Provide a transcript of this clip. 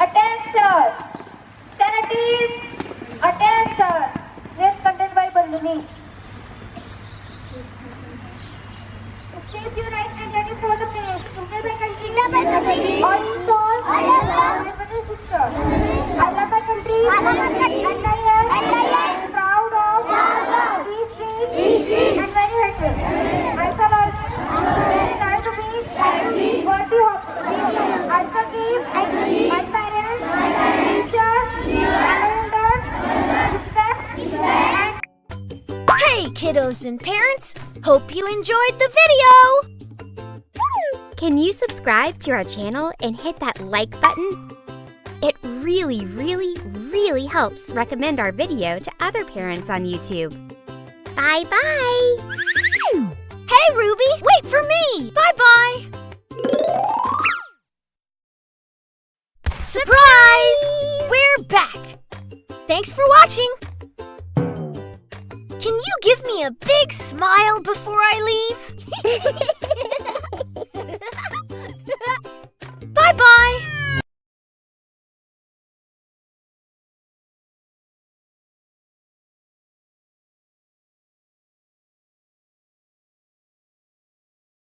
Attention! Senators, attention! Next content by Bandhani. State your right and ready for the page. Together by country. All in all. My brother sister. I love my country. And I am proud of. These streets. And very happy. I shall try to be worthy of. I shall give my parents, teachers, elders, respect and Hey kiddos and parents, hope you enjoyed the video! Can you subscribe to our channel and hit that like button? It really, really, really helps recommend our video to other parents on YouTube. Bye-bye! Hey Ruby, wait for me! Bye-bye! Surprise! We're back! Thanks for watching! Can you give me a big smile before I leave?